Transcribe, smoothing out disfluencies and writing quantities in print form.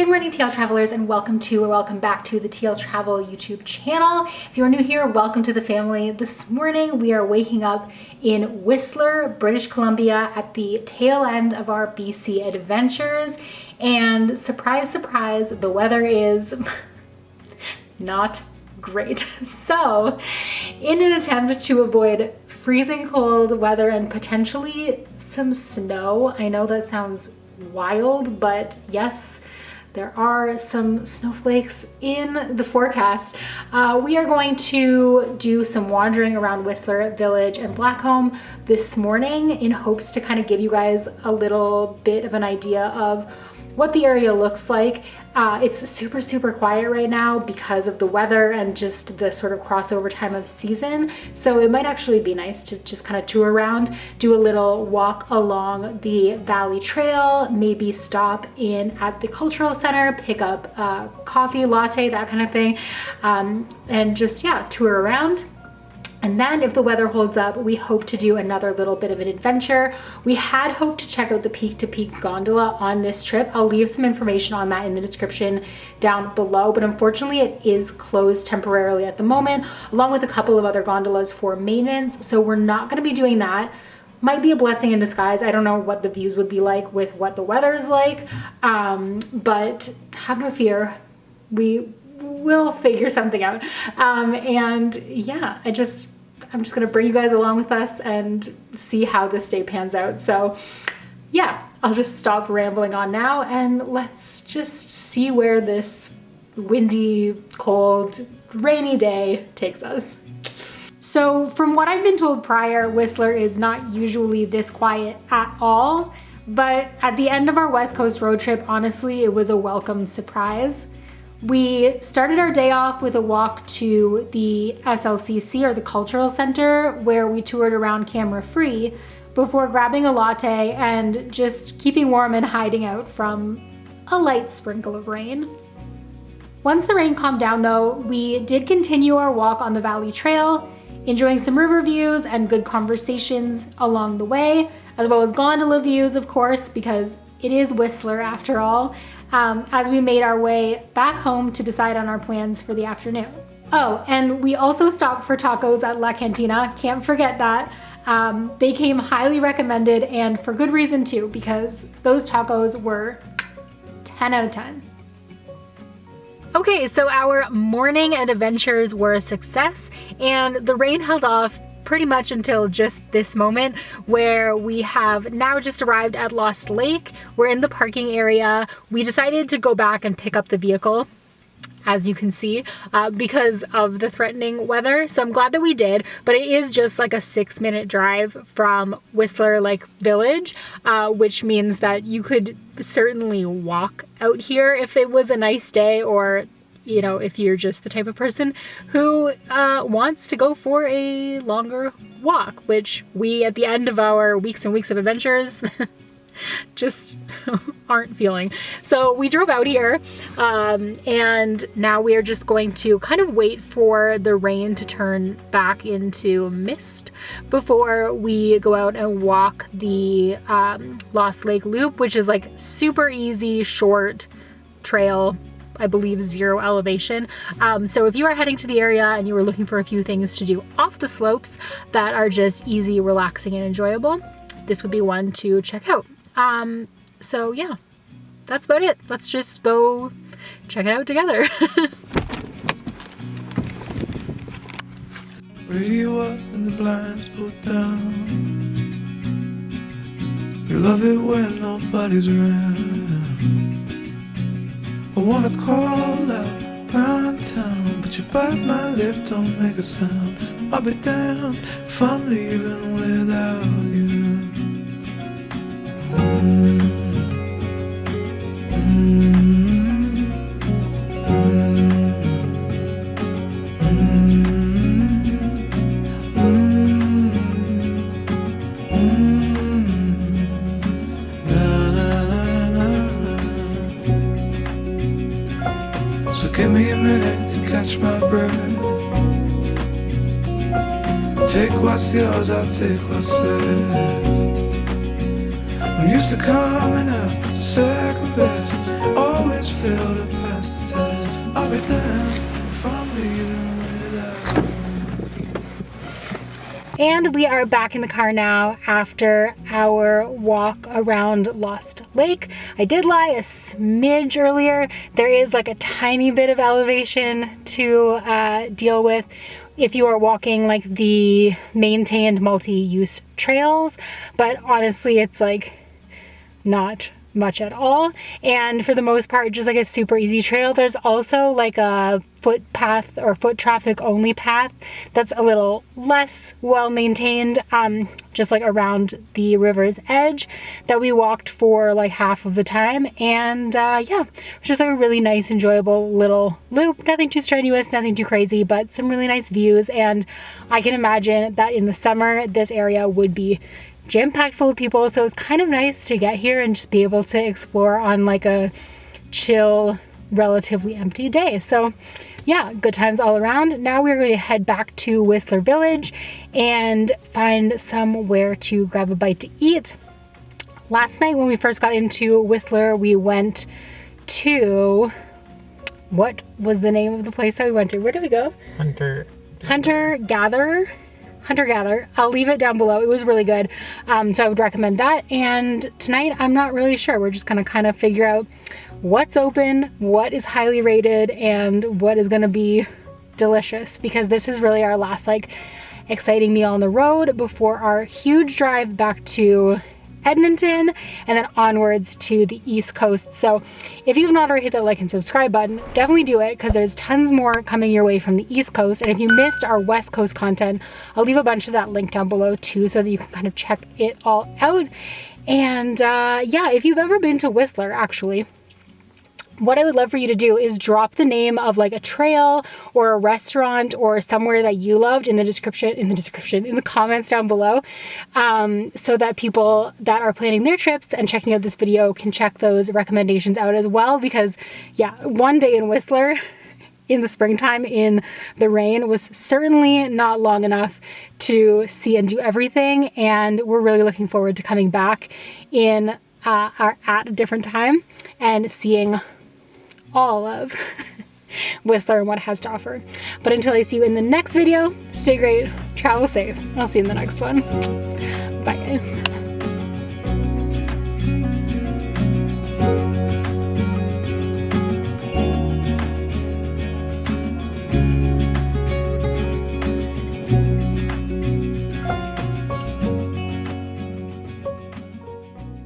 Good morning, TL Travelers, and welcome back to the TL Travel YouTube channel. If you are new here, welcome to the family. This morning we are waking up in Whistler, British Columbia at the tail end of our BC adventures. And surprise, surprise, the weather is not great. So in an attempt to avoid freezing cold weather and potentially some snow, I know that sounds wild, but yes, there are some snowflakes in the forecast. We are going to do some wandering around Whistler Village and Blackcomb this morning in hopes to kind of give you guys a little bit of an idea of what the area looks like. It's super quiet right now because of the weather and just the sort of crossover time of season. So it might actually be nice to just kind of tour around, do a little walk along the Valley Trail, maybe stop in at the cultural center, pick up a coffee, latte, that kind of thing, and just, yeah, tour around. And then if the weather holds up, we hope to do another little bit of an adventure. We had hoped to check out the Peak to Peak gondola on this trip. I'll leave some information on that in the description down below, but unfortunately it is closed temporarily at the moment, along with a couple of other gondolas for maintenance. So we're not gonna be doing that. Might be a blessing in disguise. I don't know what the views would be like with what the weather is like, but have no fear. We will figure something out. And yeah, I'm just gonna bring you guys along with us and see how this day pans out. So yeah, I'll just stop rambling on now and let's just see where this windy, cold, rainy day takes us. So from what I've been told prior, Whistler is not usually this quiet at all, but at the end of our West Coast road trip, honestly, it was a welcome surprise. We started our day off with a walk to the SLCC, or the Cultural Center, where we toured around camera-free before grabbing a latte and just keeping warm and hiding out from a light sprinkle of rain. Once the rain calmed down though, we did continue our walk on the Valley Trail, enjoying some river views and good conversations along the way, as well as gondola views, of course, because it is Whistler after all, as we made our way back home to decide on our plans for the afternoon. Oh, and we also stopped for tacos at La Cantina. Can't forget that. They came highly recommended, and for good reason too, because those tacos were 10 out of 10. Okay, so our morning and adventures were a success, and the rain held off pretty much until just this moment, where we have now just arrived at Lost Lake. We're in the parking area. We decided to go back and pick up the vehicle, as you can see, because of the threatening weather. So I'm glad that we did, but it is just like a 6-minute drive from Whistler Lake Village, which means that you could certainly walk out here if it was a nice day, or you know, if you're just the type of person who wants to go for a longer walk, which we, at the end of our weeks and weeks of adventures, just aren't feeling. So we drove out here, and now we are just going to kind of wait for the rain to turn back into mist before we go out and walk the Lost Lake Loop, which is like super easy, short trail. I believe 0 elevation. So if you are heading to the area and you were looking for a few things to do off the slopes that are just easy, relaxing, and enjoyable, this would be one to check out. So yeah, that's about it. Let's just go check it out together. Radio up and the blinds pulled down. You love it when nobody's around. I wanna call out round town, but you bite my lip, don't make a sound. I'll be damned if I'm leaving without you. So give me a minute to catch my breath. Take what's yours, I'll take what's left. I'm used to coming up second best. Always feel And we are back in the car now after our walk around Lost Lake. I did lie a smidge earlier. There is like a tiny bit of elevation to deal with if you are walking like the maintained multi-use trails, but honestly it's like not much at all, and for the most part just like a super easy trail. There's also like a footpath or foot traffic only path that's a little less well maintained, just like around the river's edge, that we walked for like half of the time, and yeah, it's just like a really nice enjoyable little loop. Nothing too strenuous, nothing too crazy, but some really nice views. And I can imagine that in the summer this area would be jam-packed full of people, so it's kind of nice to get here and just be able to explore on like a chill, relatively empty day. So yeah, good times all around. Now we're going to head back to Whistler Village and find somewhere to grab a bite to eat. Last night when we first got into Whistler, we went to, what was the name of the place that we went to? Where did we go? Hunter Gatherer. I'll leave it down below. It was really good. So I would recommend that. And tonight, I'm not really sure. We're just gonna kind of figure out what's open, what is highly rated, and what is gonna be delicious, because this is really our last like exciting meal on the road before our huge drive back to Edmonton and then onwards to the East Coast. So if you've not already hit that like and subscribe button, definitely do it, because there's tons more coming your way from the East Coast. And if you missed our West Coast content, I'll leave a bunch of that linked down below too, so that you can kind of check it all out. And yeah, if you've ever been to Whistler, actually, what I would love for you to do is drop the name of like a trail or a restaurant or somewhere that you loved in the comments down below, so that people that are planning their trips and checking out this video can check those recommendations out as well. Because yeah, one day in Whistler in the springtime in the rain was certainly not long enough to see and do everything, and we're really looking forward to coming back in at a different time and seeing all of Whistler and what it has to offer. But until I see you in the next video, stay great, travel safe. I'll see you in the next one. Bye guys.